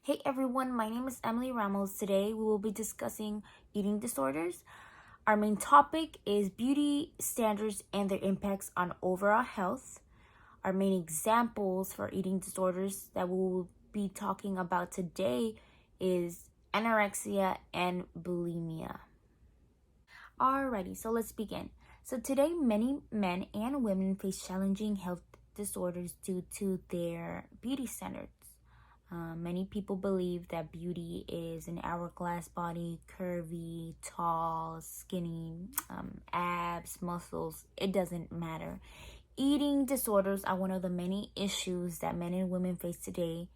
Hey everyone, my name is Emily Ramos. Today we will be discussing eating disorders. Our main topic is beauty standards and their impacts on overall health. Our main examples for eating disorders that we will be talking about today is anorexia and bulimia. Alrighty, so let's begin. So today many men and women face challenging health disorders due to their beauty standards. Many people believe that beauty is an hourglass body, curvy, tall, skinny, abs, muscles. It doesn't matter. Eating disorders are one of the many issues that men and women face today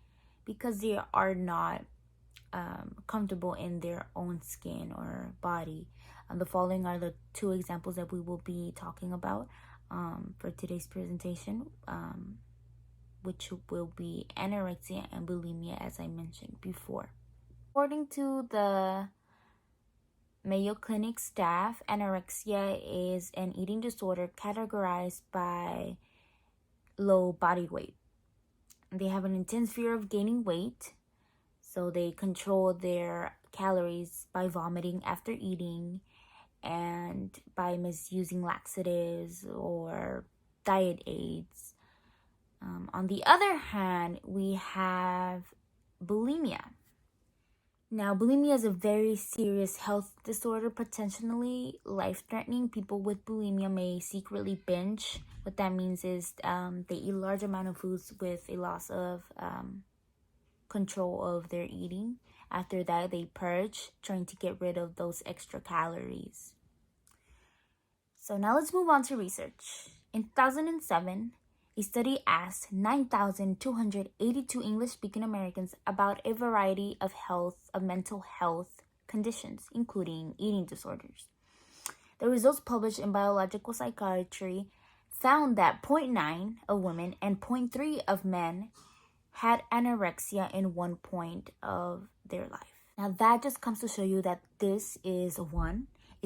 because they are not comfortable in their own skin or body. The following are the two examples that we will be talking about for today's presentation. Which will be anorexia and bulimia, as I mentioned before. According to the Mayo Clinic staff, anorexia is an eating disorder categorized by low body weight. They have an intense fear of gaining weight, so they control their calories by vomiting after eating and by misusing laxatives or diet aids. On the other hand, we have bulimia. Now, bulimia is a very serious health disorder, potentially life-threatening. People with bulimia may secretly binge. What that means is they eat a large amount of foods with a loss of control of their eating. After that, they purge, trying to get rid of those extra calories. So now let's move on to research. In 2007, a study asked 9,282 English-speaking Americans about a variety of mental health conditions, including eating disorders. The results published in Biological Psychiatry found that 0.9 of women and 0.3 of men had anorexia in one point of their life. Now that just comes to show you that this is a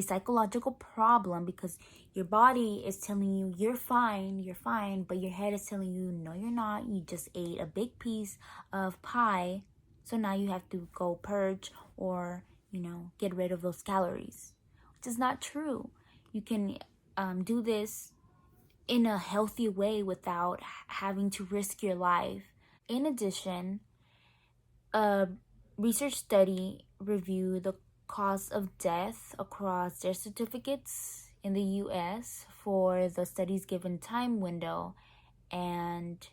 psychological problem, because your body is telling you you're fine, but your head is telling you no, you're not. You just ate a big piece of pie, so now you have to go purge or get rid of those calories, which is not true. You can do this in a healthy way without having to risk your life. In addition, a research study reviewed the cause of death across death certificates in the US for the study's given time window, and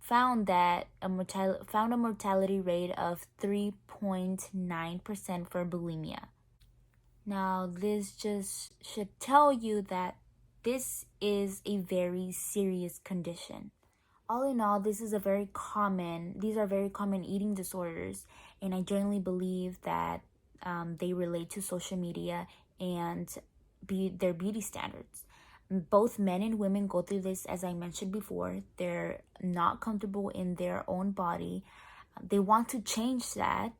found a mortality rate of 3.9% for bulimia. Now, this just should tell you that this is a very serious condition. All in all, these are very common eating disorders, and I generally believe that they relate to social media and their beauty standards. Both men and women go through this, as I mentioned before. They're not comfortable in their own body. They want to change that.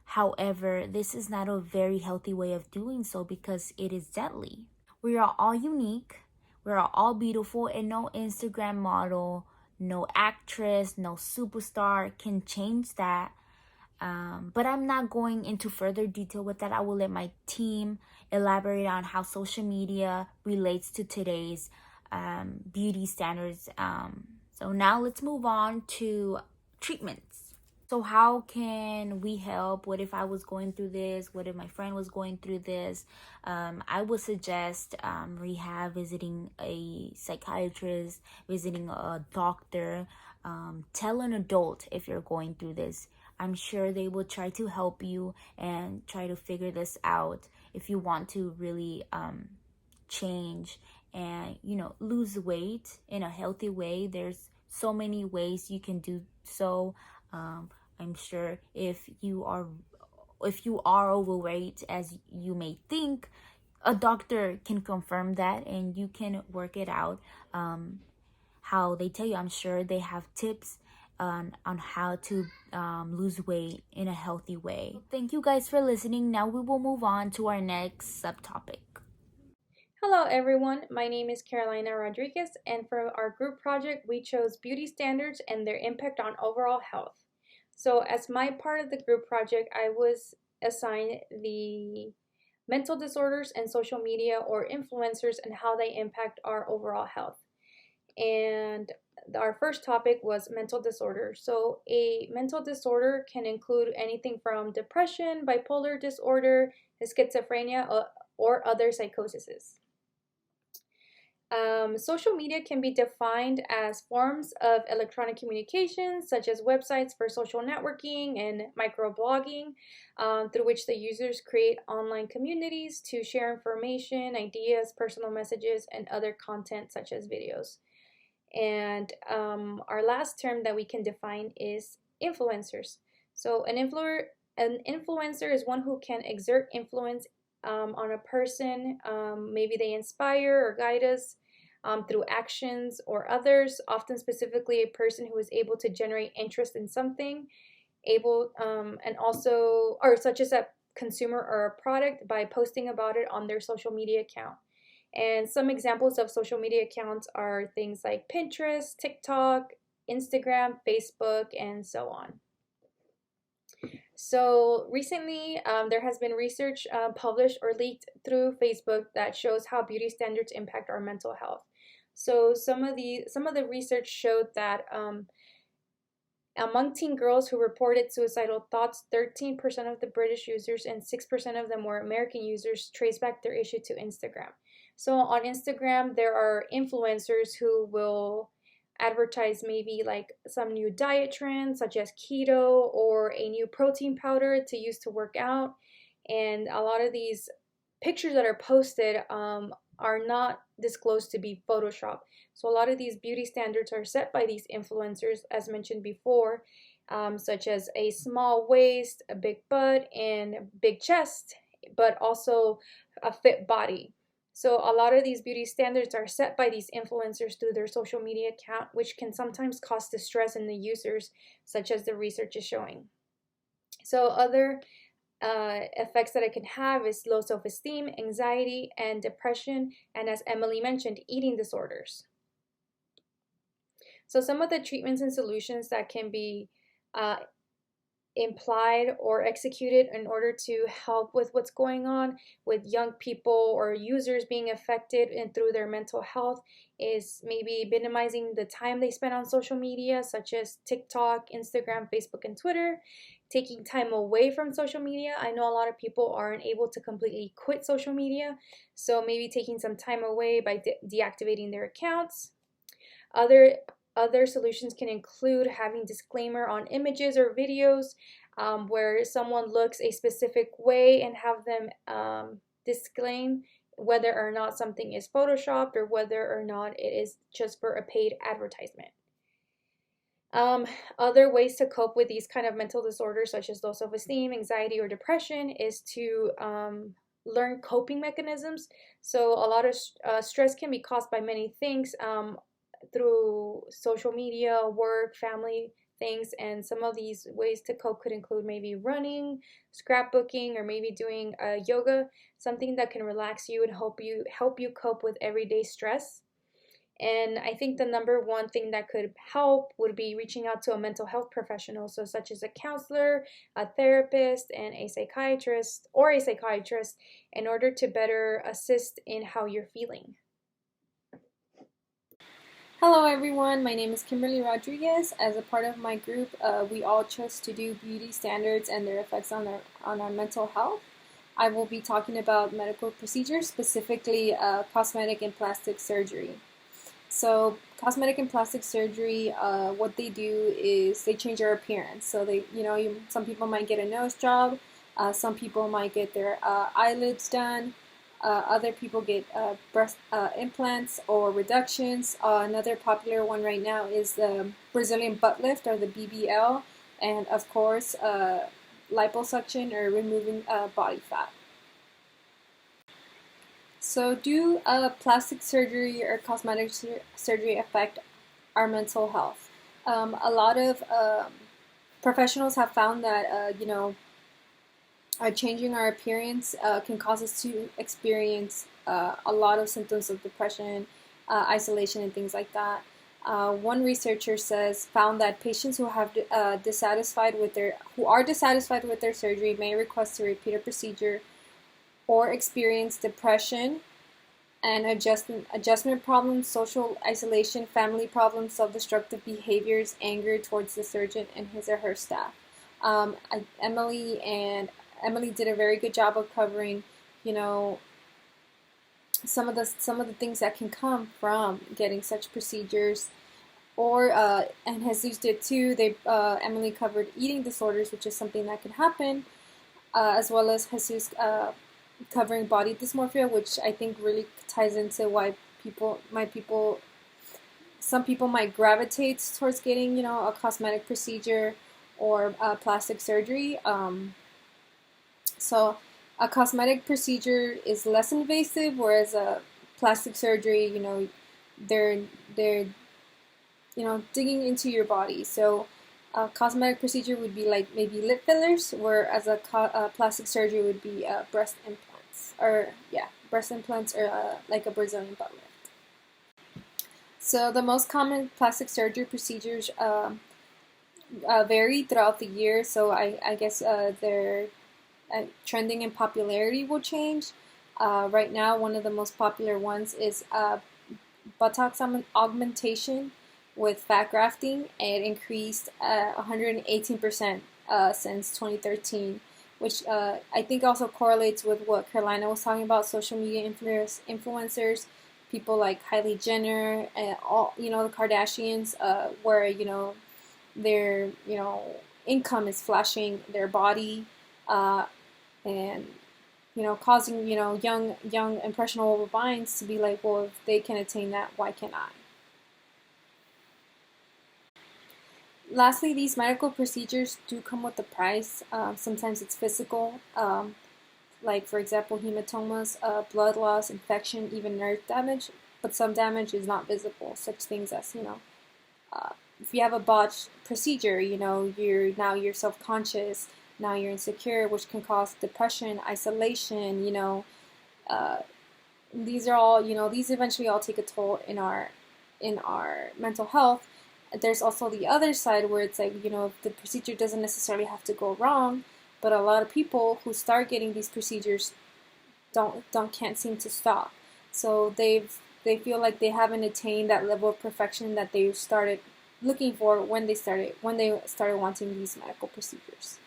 However, this is not a very healthy way of doing so because it is deadly. We are all unique. We are all beautiful, and no Instagram model, no actress, no superstar can change that. But I'm not going into further detail with that. I will let my team elaborate on how social media relates to today's beauty standards. So now let's move on to treatments. So how can we help? What if I was going through this? What if my friend was going through this? I would suggest rehab, visiting a psychiatrist, visiting a doctor. Tell an adult if you're going through this. I'm sure they will try to help you and try to figure this out. If you want to really change and lose weight in a healthy way, there's so many ways you can do so. I'm sure if you are overweight, as you may think, a doctor can confirm that and you can work it out. How they tell you, I'm sure they have tips on how to lose weight in a healthy way. Thank you guys for listening. Now we will move on to our next subtopic. Hello everyone, my name is Carolina Rodriguez, and for our group project we chose beauty standards and their impact on overall health. So as my part of the group project, I was assigned the mental disorders and social media or influencers and how they impact our overall health. And our first topic was mental disorder. So a mental disorder can include anything from depression, bipolar disorder, schizophrenia, or other psychoses. Social media can be defined as forms of electronic communication, such as websites for social networking and microblogging, through which the users create online communities to share information, ideas, personal messages, and other content such as videos. And our last term that we can define is influencers. So an influencer is one who can exert influence on a person. Maybe they inspire or guide us through actions or others, often specifically a person who is able to generate interest in something, and also, or such as a consumer or a product by posting about it on their social media account. And some examples of social media accounts are things like Pinterest, TikTok, Instagram, Facebook, and so on. So recently, there has been research published or leaked through Facebook that shows how beauty standards impact our mental health. So some of the research showed that among teen girls who reported suicidal thoughts, 13% of the British users and 6% of them were American users traced back their issue to Instagram. So on Instagram, there are influencers who will advertise maybe like some new diet trend, such as keto or a new protein powder to use to work out. And a lot of these pictures that are posted are not disclosed to be Photoshop. So a lot of these beauty standards are set by these influencers, as mentioned before, such as a small waist, a big butt, and big chest, but also a fit body. So a lot of these beauty standards are set by these influencers through their social media account, which can sometimes cause distress in the users, such as the research is showing. So other effects that it can have is low self-esteem, anxiety, and depression, and as Emily mentioned, eating disorders. So some of the treatments and solutions that can be implied or executed in order to help with what's going on with young people or users being affected and through their mental health is maybe minimizing the time they spend on social media, such as TikTok, Instagram, Facebook, and Twitter. Taking time away from social media. I know a lot of people aren't able to completely quit social media, so maybe taking some time away by deactivating their accounts. Other solutions can include having disclaimer on images or videos where someone looks a specific way and have them disclaim whether or not something is photoshopped or whether or not it is just for a paid advertisement. Other ways to cope with these kind of mental disorders, such as low self-esteem, anxiety, or depression, is to learn coping mechanisms. So a lot of stress can be caused by many things through social media, work, family things, and some of these ways to cope could include maybe running, scrapbooking, or maybe doing yoga, something that can relax you and help you cope with everyday stress. And I think the number one thing that could help would be reaching out to a mental health professional, so such as a counselor, a therapist, and a psychiatrist in order to better assist in how you're feeling. Hello everyone, my name is Kimberly Rodriguez. As a part of my group, we all chose to do beauty standards and their effects on our mental health. I will be talking about medical procedures, specifically cosmetic and plastic surgery. So cosmetic and plastic surgery, what they do is they change your appearance. So some people might get a nose job, some people might get their eyelids done. Other people get breast implants or reductions. Another popular one right now is the Brazilian butt lift, or the BBL, and of course liposuction, or removing body fat. So do plastic surgery or cosmetic surgery affect our mental health? A lot of professionals have found that changing our appearance can cause us to experience a lot of symptoms of depression, isolation, and things like that. One researcher found that patients who are dissatisfied with their surgery may request to repeat a procedure or experience depression and adjustment problems, social isolation, family problems, self-destructive behaviors, anger towards the surgeon and his or her staff. Emily did a very good job of covering, some of the things that can come from getting such procedures. Or and Jesus did too. Emily covered eating disorders, which is something that can happen, as well as Jesus covering body dysmorphia, which I think really ties into why some people might gravitate towards getting, a cosmetic procedure or plastic surgery. So a cosmetic procedure is less invasive, whereas a plastic surgery, they're digging into your body. So a cosmetic procedure would be like maybe lip fillers, whereas a plastic surgery would be breast implants, or like a Brazilian butt lift. So the most common plastic surgery procedures vary throughout the year. So I guess their trending in popularity will change. Right now, one of the most popular ones is buttocks augmentation with fat grafting. It increased 118% since 2013, which I think also correlates with what Carolina was talking about, social media influencers, people like Kylie Jenner, and all, the Kardashians, where, their, income is flashing their body, and, causing, young impressionable minds to be like, well, if they can attain that, why can't I? Lastly, these medical procedures do come with a price. Sometimes it's physical, like, for example, hematomas, blood loss, infection, even nerve damage, but some damage is not visible, such things as, if you have a botched procedure, you're self-conscious, now you're insecure, which can cause depression, isolation, these are all, these eventually all take a toll in our mental health. There's also the other side where it's like, if the procedure doesn't necessarily have to go wrong, but a lot of people who start getting these procedures can't seem to stop. So they feel like they haven't attained that level of perfection that they started looking for when they started wanting these medical procedures.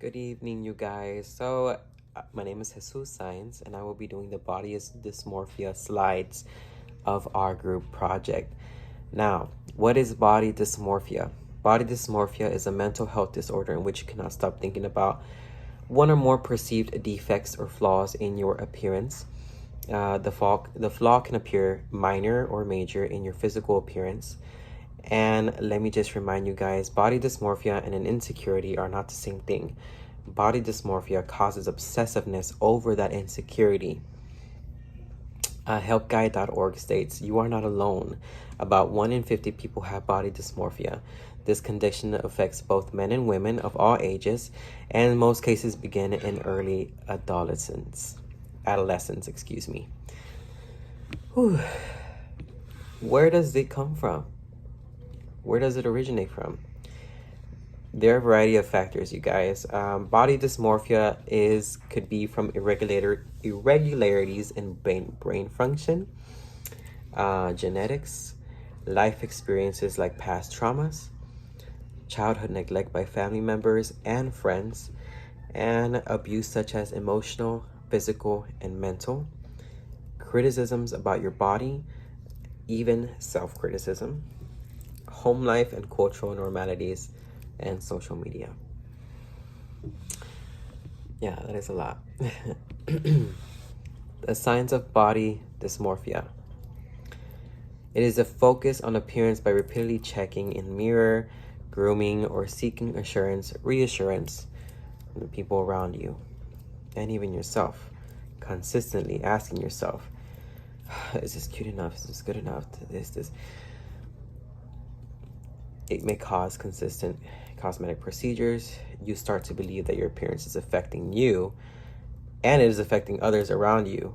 Good evening, you guys. So, my name is Jesus Science, and I will be doing the body dysmorphia slides of our group project. Now, what is body dysmorphia? Body dysmorphia is a mental health disorder in which you cannot stop thinking about one or more perceived defects or flaws in your appearance. The flaw can appear minor or major in your physical appearance. And let me just remind you guys, body dysmorphia and an insecurity are not the same thing. Body dysmorphia causes obsessiveness over that insecurity. Helpguide.org states, you are not alone. About 1 in 50 people have body dysmorphia. This condition affects both men and women of all ages, and in most cases begin in early adolescence. Whew. Where does it come from? Where does it originate from? There are a variety of factors, you guys. Body dysmorphia could be from irregularities in brain function, genetics, life experiences like past traumas, childhood neglect by family members and friends, and abuse such as emotional, physical, and mental, criticisms about your body, even self-criticism, home life and cultural normalities, and social media. Yeah, that is a lot. The signs of body dysmorphia. It is a focus on appearance by repeatedly checking in mirror, grooming, or seeking reassurance from the people around you, and even yourself. Consistently asking yourself, is this cute enough? Is this good enough? It may cause consistent cosmetic procedures. You start to believe that your appearance is affecting you, and it is affecting others around you,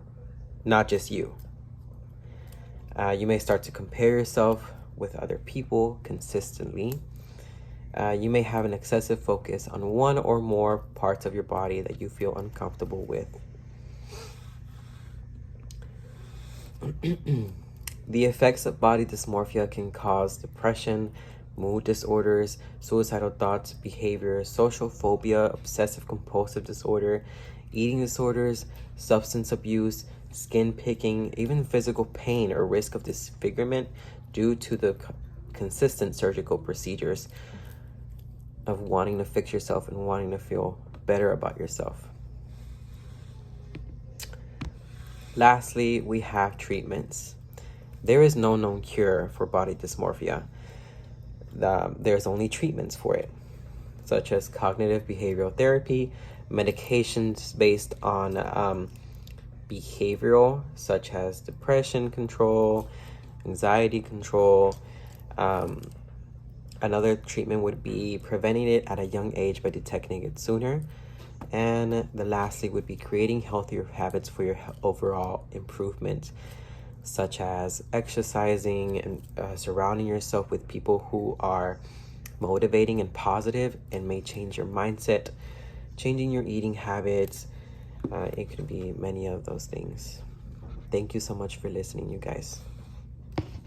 not just you. You may start to compare yourself with other people consistently. You may have an excessive focus on one or more parts of your body that you feel uncomfortable with. The effects of body dysmorphia can cause depression, mood disorders, suicidal thoughts, behavior, social phobia, obsessive compulsive disorder, eating disorders, substance abuse, skin picking, even physical pain or risk of disfigurement due to the consistent surgical procedures of wanting to fix yourself and wanting to feel better about yourself. Lastly, we have treatments. There is no known cure for body dysmorphia. There's only treatments for it, such as cognitive behavioral therapy, medications based on behavioral, such as depression control, anxiety control. Another treatment would be preventing it at a young age by detecting it sooner. And the lastly would be creating healthier habits for your overall improvement, such as exercising and surrounding yourself with people who are motivating and positive and may change your mindset, changing your eating habits. It could be many of those things. Thank you so much for listening, you guys.